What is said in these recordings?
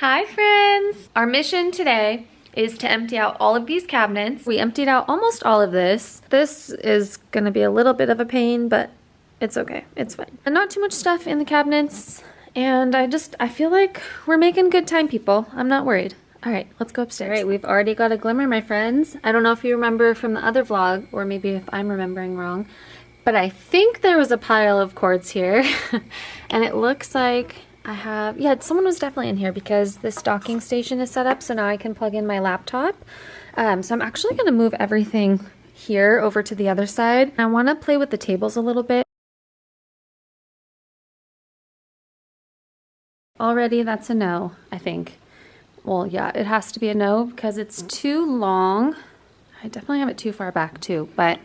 Hi friends! Our mission today is to empty out all of these cabinets. We emptied out almost all of this. This is gonna be a little bit of a pain, but it's okay, it's fine. And not too much stuff in the cabinets, and I feel like we're making good time, people. I'm not worried. All right, let's go upstairs. All right, we've already got a glimmer, my friends. I don't know if you remember from the other vlog, or maybe if I'm remembering wrong, but I think there was a pile of cords here, and it looks like yeah, someone was definitely in here because this docking station is set up, so now I can plug in my laptop. So I'm actually gonna move everything here over to the other side. I wanna play with the tables a little bit. Already that's a no, I think. Well, yeah, it has to be a no because it's too long. I definitely have it too far back too, but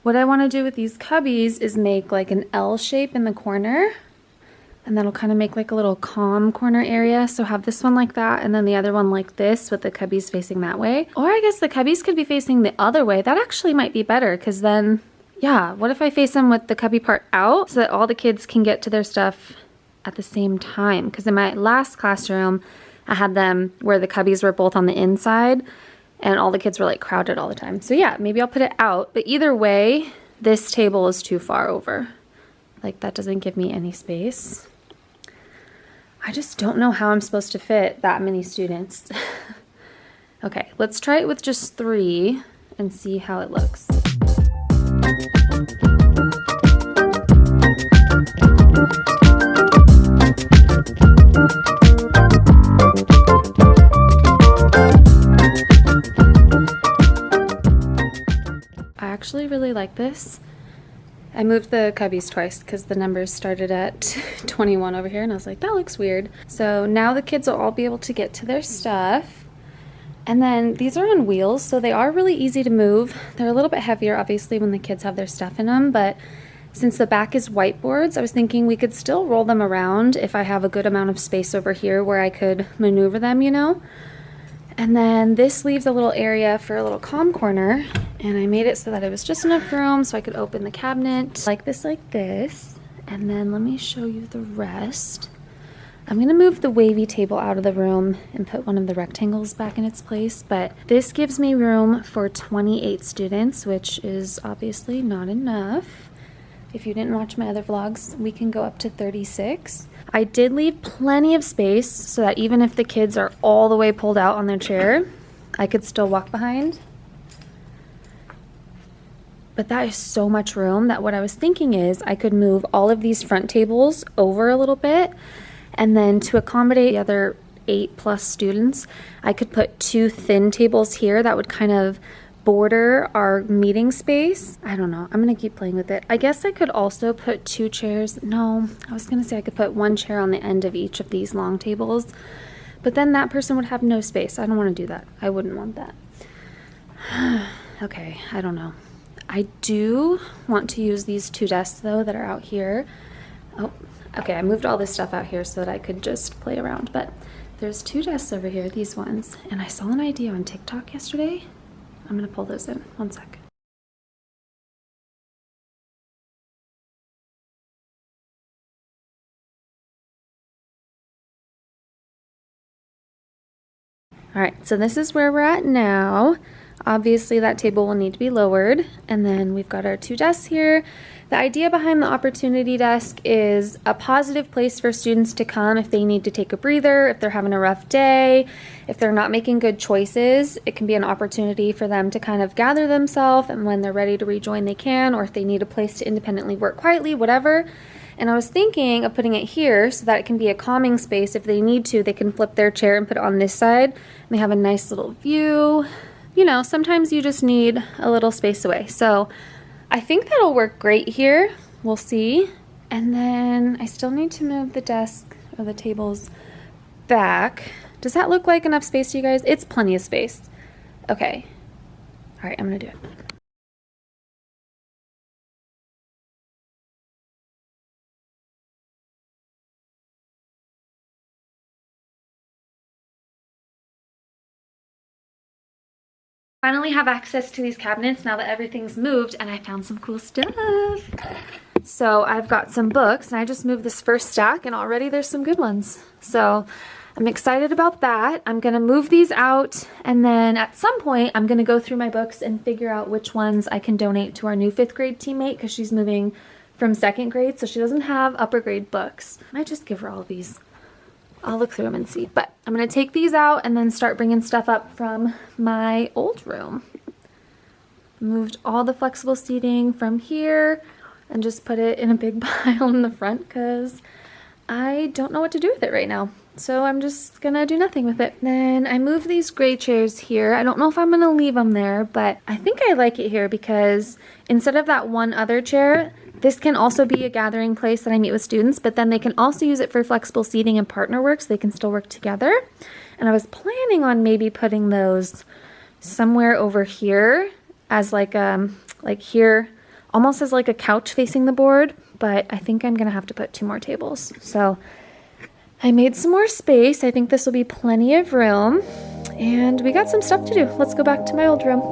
what I wanna do with these cubbies is make like an L shape in the corner. And that'll kind of make like a little calm corner area. So have this one like that and then the other one like this with the cubbies facing that way. Or I guess the cubbies could be facing the other way. That actually might be better because then, yeah, what if I face them with the cubby part out so that all the kids can get to their stuff at the same time? Because in my last classroom, I had them where the cubbies were both on the inside and all the kids were like crowded all the time. So yeah, maybe I'll put it out. But either way, this table is too far over. Like that doesn't give me any space. I just don't know how I'm supposed to fit that many students. Okay, let's try it with just 3 and see how it looks. I actually really like this. I moved the cubbies twice because the numbers started at 21 over here and I was like, that looks weird. So now the kids will all be able to get to their stuff. And then these are on wheels, so they are really easy to move. They're a little bit heavier, obviously, when the kids have their stuff in them, but since the back is whiteboards, I was thinking we could still roll them around if I have a good amount of space over here where I could maneuver them, you know? And then this leaves a little area for a little calm corner, and I made it so that it was just enough room so I could open the cabinet like this, and then let me show you the rest. I'm gonna move the wavy table out of the room and put one of the rectangles back in its place, but this gives me room for 28 students, which is obviously not enough. If you didn't watch my other vlogs, we can go up to 36. I did leave plenty of space so that even if the kids are all the way pulled out on their chair, I could still walk behind. But that is so much room that what I was thinking is I could move all of these front tables over a little bit, and then to accommodate the other 8+ students, I could put 2 thin tables here that would kind of border our meeting space. I don't know. I'm gonna keep playing with it. I guess I could also put 2 chairs. No, I was gonna say I could put 1 chair on the end of each of these long tables, but then that person would have no space. I don't want to do that. I wouldn't want that. Okay, I don't know. I do want to use these 2 desks though that are out here. Oh, okay, I moved all this stuff out here so that I could just play around, but there's 2 desks over here, these ones, and I saw an idea on TikTok yesterday. I'm gonna pull those in, 1 sec. All right, so this is where we're at now. Obviously that table will need to be lowered, and then we've got our 2 desks here. The idea behind the opportunity desk is a positive place for students to come if they need to take a breather, if they're having a rough day, if they're not making good choices. It can be an opportunity for them to kind of gather themselves, and when they're ready to rejoin they can, or if they need a place to independently work quietly, whatever. And I was thinking of putting it here so that it can be a calming space. If they need to, they can flip their chair and put it on this side, and they have a nice little view. You know, sometimes you just need a little space away. So I think that'll work great here. We'll see. And then I still need to move the desk or the tables back. Does that look like enough space to you guys? It's plenty of space. Okay. All right, I'm gonna do it. Finally have access to these cabinets now that everything's moved, and I found some cool stuff. So I've got some books, and I just moved this first stack, and already there's some good ones. So I'm excited about that. I'm gonna move these out, and then at some point I'm gonna go through my books and figure out which ones I can donate to our new 5th grade teammate, because she's moving from 2nd grade, so she doesn't have upper grade books. I might just give her all of these. I'll look through them and see, but I'm gonna take these out and then start bringing stuff up from my old room. Moved all the flexible seating from here and just put it in a big pile in the front because I don't know what to do with it right now. So I'm just gonna do nothing with it. Then I moved these gray chairs here. I don't know if I'm gonna leave them there, but I think I like it here because instead of that one other chair, this can also be a gathering place that I meet with students, but then they can also use it for flexible seating and partner work, so they can still work together. And I was planning on maybe putting those somewhere over here as like here, almost as like a couch facing the board, but I think I'm gonna have to put 2 more tables. So I made some more space. I think this will be plenty of room, and we got some stuff to do. Let's go back to my old room.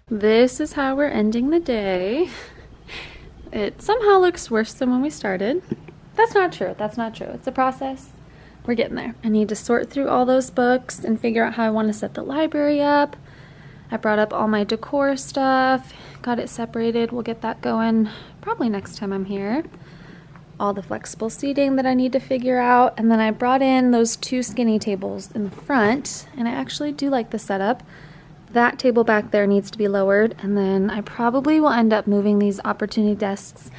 This is how we're ending the day. It somehow looks worse than when we started. That's not true. That's not true. It's a process. We're getting there. I need to sort through all those books and figure out how I want to set the library up. I brought up all my decor stuff, got it separated. We'll get that going probably next time I'm here. All the flexible seating that I need to figure out. And then I brought in those 2 skinny tables in the front, and I actually do like the setup. That table back there needs to be lowered, and then I probably will end up moving these opportunity desks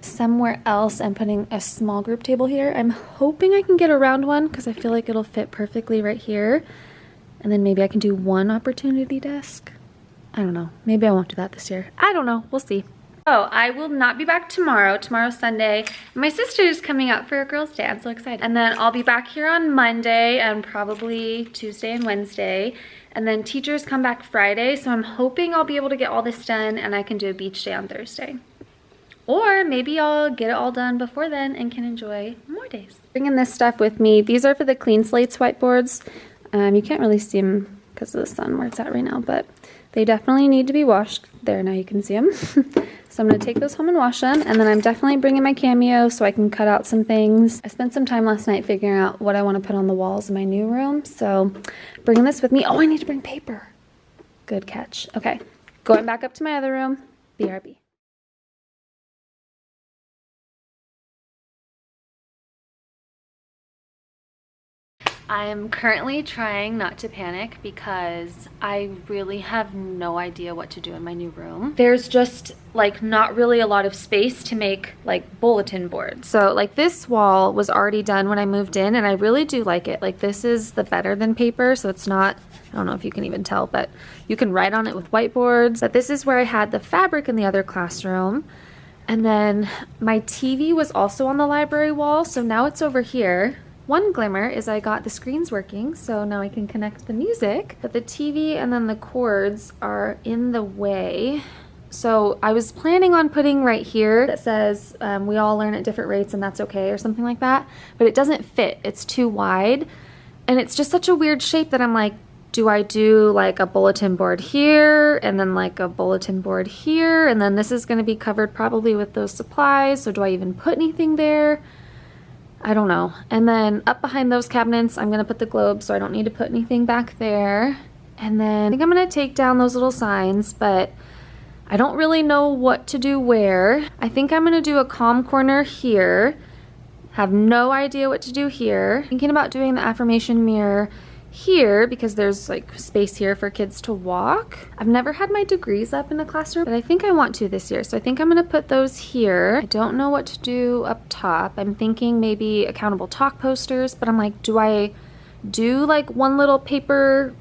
somewhere else and putting a small group table here. I'm hoping I can get a round one because I feel like it'll fit perfectly right here. And then maybe I can do 1 opportunity desk. I don't know. Maybe I won't do that this year. I don't know. We'll see. Oh, I will not be back tomorrow. Tomorrow's Sunday. My sister's coming out for a girls' day. I'm so excited. And then I'll be back here on Monday and probably Tuesday and Wednesday. And then teachers come back Friday, so I'm hoping I'll be able to get all this done and I can do a beach day on Thursday. Or maybe I'll get it all done before then and can enjoy more days. Bringing this stuff with me. These are for the Clean Slates whiteboards. You can't really see them because of the sun where it's at right now, but they definitely need to be washed. There, now you can see them. So I'm going to take those home and wash them, and then I'm definitely bringing my Cameo so I can cut out some things. I spent some time last night figuring out what I want to put on the walls in my new room, so bringing this with me. Oh, I need to bring paper. Good catch. Okay, going back up to my other room. BRB. I am currently trying not to panic because I really have no idea what to do in my new room. There's just like not really a lot of space to make like bulletin boards. So like this wall was already done when I moved in, and I really do like it. Like this is the better than paper, so it's not, I don't know if you can even tell, but you can write on it with whiteboards. But this is where I had the fabric in the other classroom. And then my TV was also on the library wall, so now it's over here. One glimmer is I got the screens working, so now I can connect the music, but the TV and then the cords are in the way. So I was planning on putting right here that says we all learn at different rates and that's okay or something like that, but it doesn't fit. It's too wide and it's just such a weird shape that I'm like, do I do like a bulletin board here and then like a bulletin board here, and then this is going to be covered probably with those supplies, so do I even put anything there? I don't know. And then up behind those cabinets I'm going to put the globe, so I don't need to put anything back there. And then I think I'm going to take down those little signs, but I don't really know what to do where. I think I'm going to do a calm corner here. Have no idea what to do here. Thinking about doing the affirmation mirror here because there's like space here for kids to walk. I've never had my degrees up in a classroom, but I think I want to this year. So I think I'm gonna put those here. I don't know what to do up top. I'm thinking maybe accountable talk posters, but I'm like, do I do like one little paper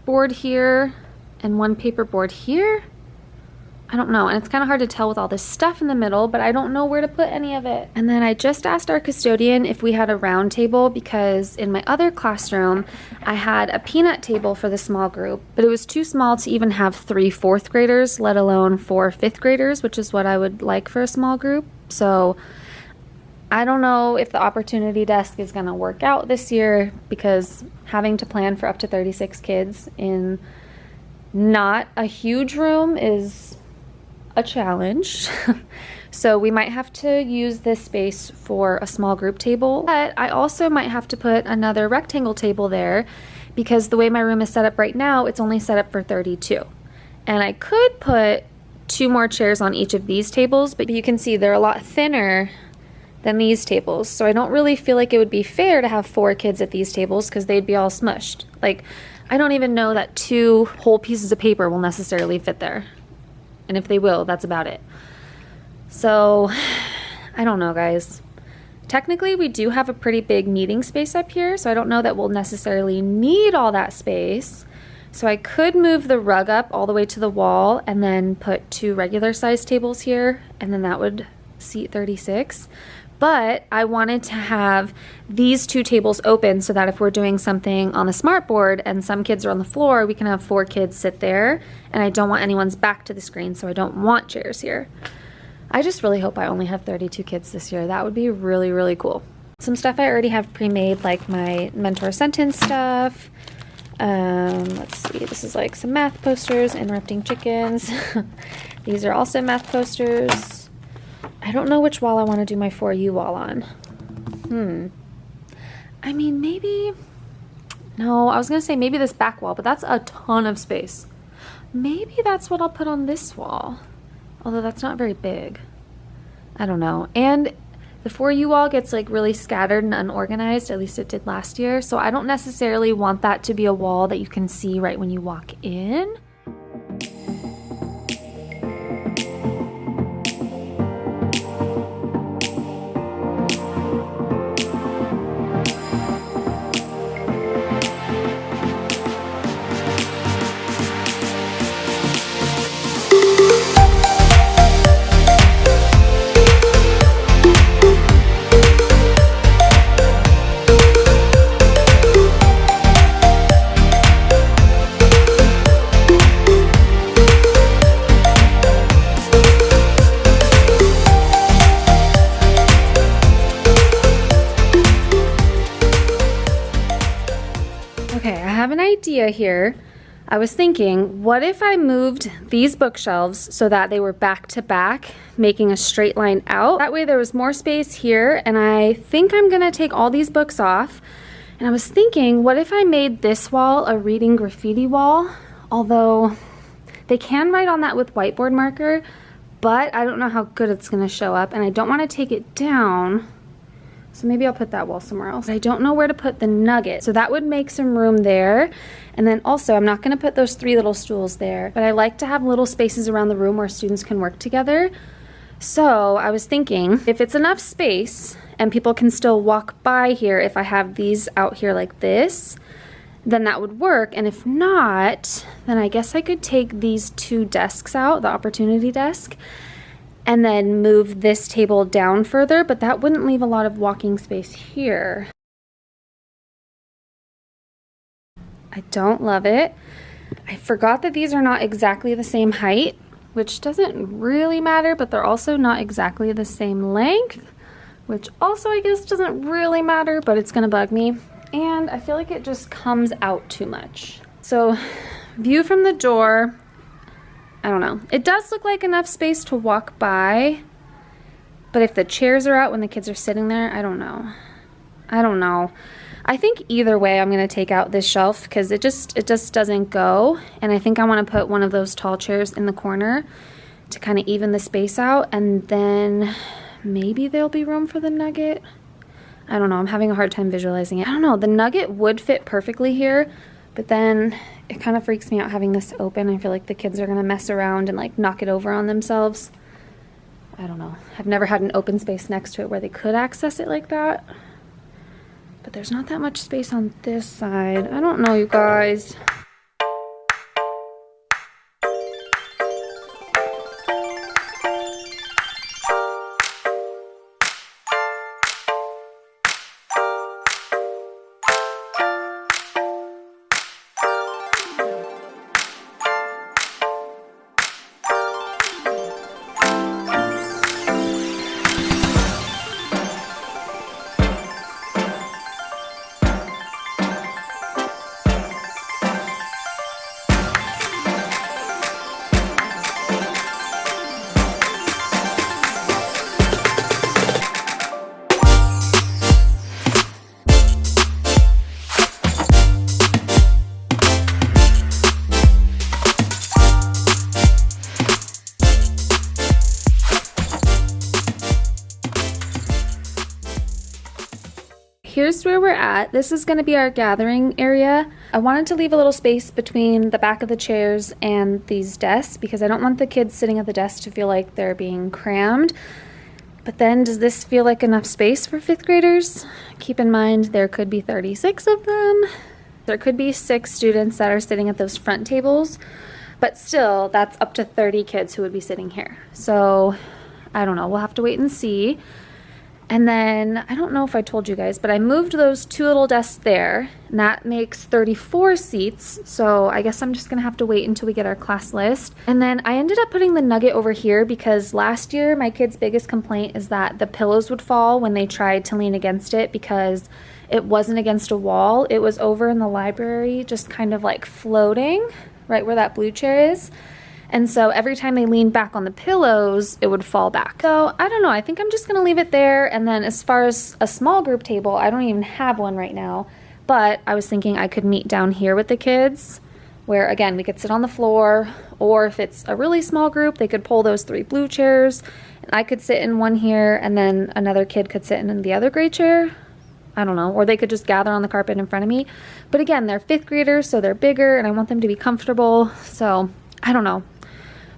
board here and one paper board here? I don't know, and it's kind of hard to tell with all this stuff in the middle, but I don't know where to put any of it. And then I just asked our custodian if we had a round table because in my other classroom, I had a peanut table for the small group, but it was too small to even have 3 4th graders, let alone 4 5th graders, which is what I would like for a small group. So I don't know if the opportunity desk is gonna work out this year because having to plan for up to 36 kids in not a huge room is a challenge. So we might have to use this space for a small group table, but I also might have to put another rectangle table there because the way my room is set up right now, it's only set up for 32. And I could put 2 more chairs on each of these tables, but you can see they're a lot thinner than these tables. So I don't really feel like it would be fair to have 4 kids at these tables because they'd be all smushed. Like, I don't even know that 2 whole pieces of paper will necessarily fit there. And if they will, that's about it. So, I don't know, guys. Technically, we do have a pretty big meeting space up here, so I don't know that we'll necessarily need all that space. So I could move the rug up all the way to the wall and then put 2 regular size tables here, and then that would seat 36. But I wanted to have these 2 tables open so that if we're doing something on the smart board and some kids are on the floor, we can have 4 kids sit there. And I don't want anyone's back to the screen, so I don't want chairs here. I just really hope I only have 32 kids this year. That would be really, really cool. Some stuff I already have pre-made, like my mentor sentence stuff. Let's see, this is like some math posters, interrupting chickens. These are also math posters. I don't know which wall I want to do my For You wall on. I mean, maybe... No, I was going to say maybe this back wall, but that's a ton of space. Maybe that's what I'll put on this wall. Although that's not very big. I don't know. And the For You wall gets like really scattered and unorganized, at least it did last year. So I don't necessarily want that to be a wall that you can see right when you walk in. Idea here. I was thinking, what if I moved these bookshelves so that they were back to back, making a straight line out? That way there was more space here, and I think I'm gonna take all these books off. And I was thinking, what if I made this wall a reading graffiti wall? Although they can write on that with whiteboard marker, but I don't know how good it's gonna show up, and I don't wanna take it down. So maybe I'll put that wall somewhere else. I don't know where to put the nugget. So that would make some room there. And then also, I'm not gonna put those 3 little stools there, but I like to have little spaces around the room where students can work together. So I was thinking, if it's enough space and people can still walk by here, if I have these out here like this, then that would work. And if not, then I guess I could take these 2 desks out, the opportunity desk, and then move this table down further, but that wouldn't leave a lot of walking space here. I don't love it. I forgot that these are not exactly the same height, which doesn't really matter, but they're also not exactly the same length, which also I guess doesn't really matter, but it's gonna bug me. And I feel like it just comes out too much. So view from the door, I don't know. It does look like enough space to walk by, but if the chairs are out when the kids are sitting there, I don't know. I don't know. I think either way I'm gonna take out this shelf because it just doesn't go. And I think I wanna put one of those tall chairs in the corner to kind of even the space out, and then maybe there'll be room for the nugget. I don't know, I'm having a hard time visualizing it. I don't know, the nugget would fit perfectly here, but then it kind of freaks me out having this open. I feel like the kids are gonna mess around and like knock it over on themselves. I don't know. I've never had an open space next to it where they could access it like that. But there's not that much space on this side. I don't know, you guys. Here's where we're at. This is going to be our gathering area. I wanted to leave a little space between the back of the chairs and these desks because I don't want the kids sitting at the desk to feel like they're being crammed. But then does this feel like enough space for 5th graders? Keep in mind there could be 36 of them. There could be 6 students that are sitting at those front tables, but still that's up to 30 kids who would be sitting here. So I don't know, we'll have to wait and see. And then, I don't know if I told you guys, but I moved those 2 little desks there, and that makes 34 seats, so I guess I'm just gonna have to wait until we get our class list. And then I ended up putting the nugget over here because last year my kids' biggest complaint is that the pillows would fall when they tried to lean against it because it wasn't against a wall. It was over in the library, just kind of like floating, right where that blue chair is. And so every time they leaned back on the pillows, it would fall back. So I don't know, I think I'm just gonna leave it there. And then as far as a small group table, I don't even have one right now, but I was thinking I could meet down here with the kids where again, we could sit on the floor, or if it's a really small group, they could pull those 3 blue chairs and I could sit in one here and then another kid could sit in the other gray chair. I don't know, or they could just gather on the carpet in front of me. But again, they're 5th graders, so they're bigger and I want them to be comfortable. So I don't know.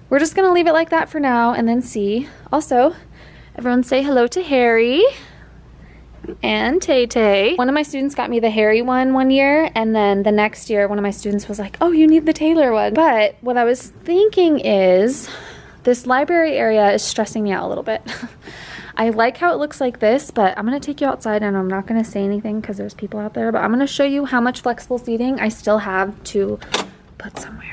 We're just gonna leave it like that for now and then see. Also, everyone say hello to Harry and Tay-Tay. One of my students got me the Harry one year, and then the next year one of my students was like, oh, you need the Taylor one. But what I was thinking is this library area is stressing me out a little bit. I like how it looks like this, but I'm gonna take you outside and I'm not gonna say anything because there's people out there, but I'm gonna show you how much flexible seating I still have to put somewhere.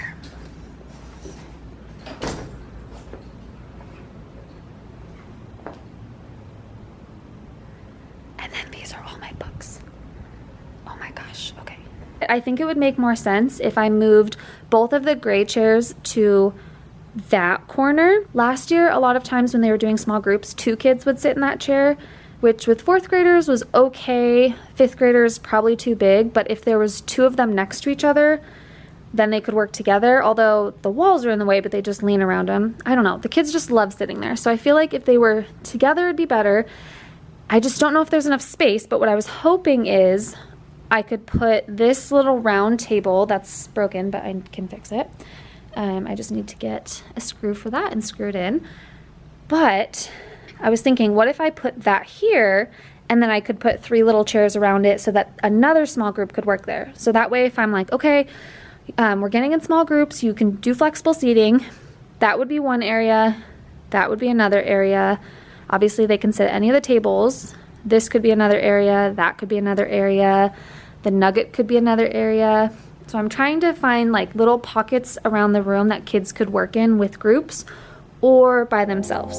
I think it would make more sense if I moved both of the gray chairs to that corner. Last year, a lot of times when they were doing small groups, 2 kids would sit in that chair, which with 4th graders was okay. 5th graders probably too big, but if there was 2 of them next to each other, then they could work together, although the walls are in the way, but they just lean around them. I don't know, the kids just love sitting there. So I feel like if they were together, it'd be better. I just don't know if there's enough space, but what I was hoping is I could put this little round table that's broken, but I can fix it. I just need to get a screw for that and screw it in. But I was thinking, what if I put that here and then I could put 3 little chairs around it so that another small group could work there. So that way if I'm like, okay, we're getting in small groups, you can do flexible seating. That would be one area. That would be another area. Obviously they can sit at any of the tables. This could be another area. That could be another area. The nugget could be another area. So I'm trying to find like little pockets around the room that kids could work in with groups or by themselves.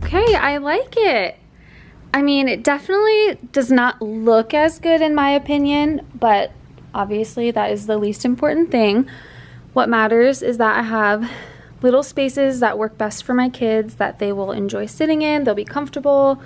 Okay, I like it. I mean, it definitely does not look as good in my opinion, but obviously that is the least important thing. What matters is that I have little spaces that work best for my kids, that they will enjoy sitting in, they'll be comfortable,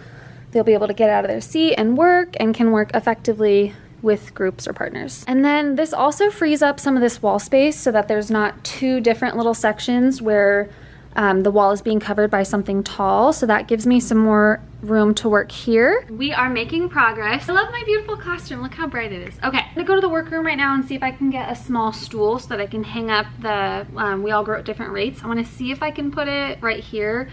they'll be able to get out of their seat and work, and can work effectively with groups or partners. And then this also frees up some of this wall space so that there's not two different little sections where the wall is being covered by something tall, so that gives me some more room to work here. We are making progress. I love my beautiful classroom. Look how bright it is. Okay, I'm gonna go to the workroom right now and see if I can get a small stool so that I can hang up the, we all grow at different rates. I wanna see if I can put it right here.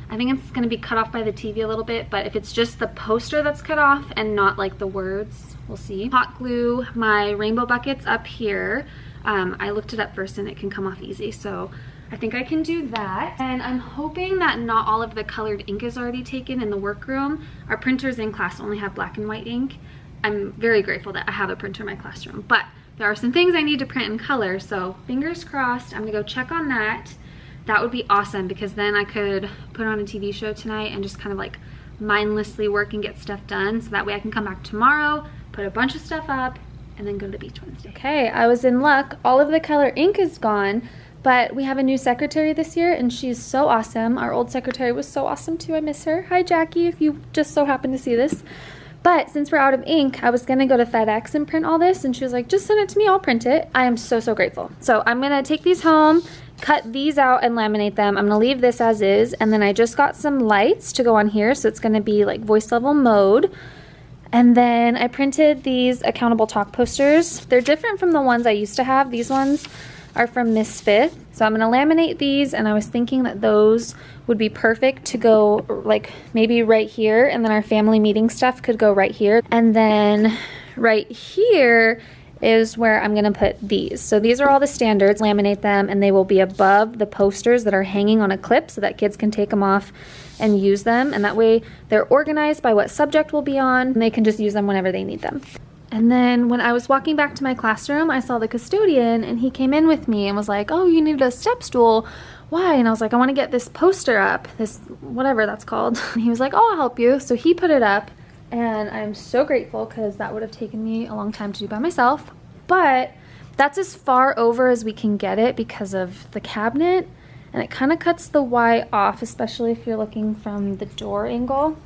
I think it's gonna be cut off by the TV a little bit, but if it's just the poster that's cut off and not like the words, we'll see. Hot glue my rainbow buckets up here. I looked it up first and it can come off easy, so I think I can do that. And I'm hoping that not all of the colored ink is already taken in the workroom. Our printers in class only have black and white ink. I'm very grateful that I have a printer in my classroom, but there are some things I need to print in color, so fingers crossed. I'm gonna go check on that. That would be awesome because then I could put on a TV show tonight and just kind of like mindlessly work and get stuff done, so that way I can come back tomorrow, put a bunch of stuff up, and then go to the beach Wednesday. Okay, I was in luck. All of the color ink is gone. But we have a new secretary this year and she's so awesome. Our old secretary was so awesome too. I miss her. Hi Jackie, if you just so happen to see this. But since we're out of ink, I was gonna go to FedEx and print all this, and she was like, just send it to me, I'll print it. I am so, so grateful. So I'm gonna take these home, cut these out and laminate them. I'm gonna leave this as is, and then I just got some lights to go on here, so it's gonna be like voice level mode. And then I printed these accountable talk posters. They're different from the ones I used to have. These ones are from Miss Fifth. So I'm gonna laminate these, and I was thinking that those would be perfect to go like maybe right here, and then our family meeting stuff could go right here. And then right here is where I'm gonna put these. So these are all the standards, laminate them, and they will be above the posters that are hanging on a clip so that kids can take them off and use them. And that way they're organized by what subject will be on, and they can just use them whenever they need them. And then when I was walking back to my classroom, I saw the custodian, and he came in with me and was like, oh, you need a step stool. Why? And I was like, I want to get this poster up, this whatever that's called. And he was like, oh, I'll help you. So he put it up, and I'm so grateful because that would have taken me a long time to do by myself. But that's as far over as we can get it because of the cabinet, and it kind of cuts the Y off, especially if you're looking from the door angle.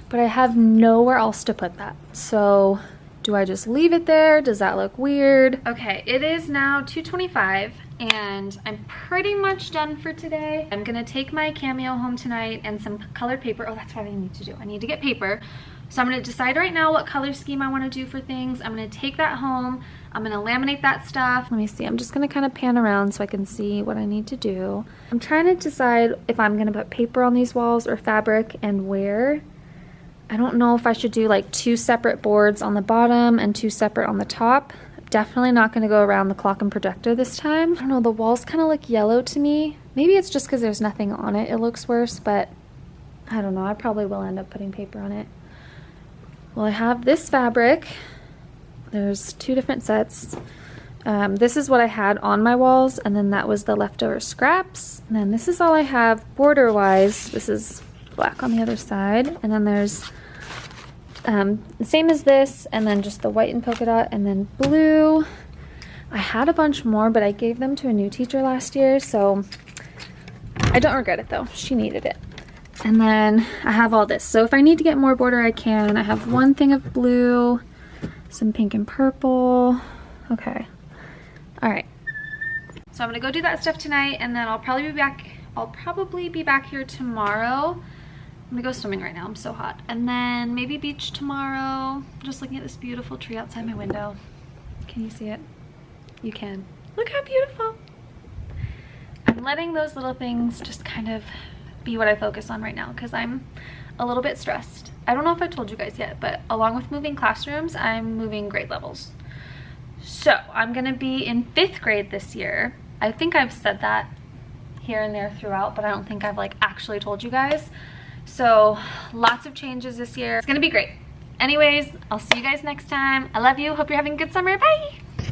But I have nowhere else to put that. So do I just leave it there? Does that look weird? Okay, it is now 2:25 and I'm pretty much done for today. I'm gonna take my Cameo home tonight and some colored paper. Oh, that's what I need to do. I need to get paper. So I'm gonna decide right now what color scheme I wanna do for things. I'm gonna take that home. I'm gonna laminate that stuff. Let me see, I'm just gonna kind of pan around so I can see what I need to do. I'm trying to decide if I'm gonna put paper on these walls or fabric and where. I don't know if I should do like 2 separate boards on the bottom and 2 separate on the top. Definitely not going to go around the clock and projector this time. I don't know, the walls kind of look yellow to me. Maybe it's just because there's nothing on it, it looks worse, but I don't know, I probably will end up putting paper on it. Well, I have this fabric. There's 2 different sets. This is what I had on my walls, and then that was the leftover scraps. And then this is all I have border-wise. This is black on the other side, and then there's the same as this, and then just the white and polka dot, and then blue. I had a bunch more, but I gave them to a new teacher last year, so I don't regret it though. She needed it. And then I have all this, so if I need to get more border I can. I have 1 thing of blue, some pink and purple. Okay, all right, so I'm gonna go do that stuff tonight, and then I'll probably be back here tomorrow. I'm gonna go swimming right now, I'm so hot. And then maybe beach tomorrow. I'm just looking at this beautiful tree outside my window. Can you see it? You can. Look how beautiful. I'm letting those little things just kind of be what I focus on right now because I'm a little bit stressed. I don't know if I told you guys yet, but along with moving classrooms, I'm moving grade levels. So I'm gonna be in 5th grade this year. I think I've said that here and there throughout, but I don't think I've like actually told you guys. So lots of changes this year. It's gonna be great. Anyways, I'll see you guys next time. I love you. Hope you're having a good summer. Bye.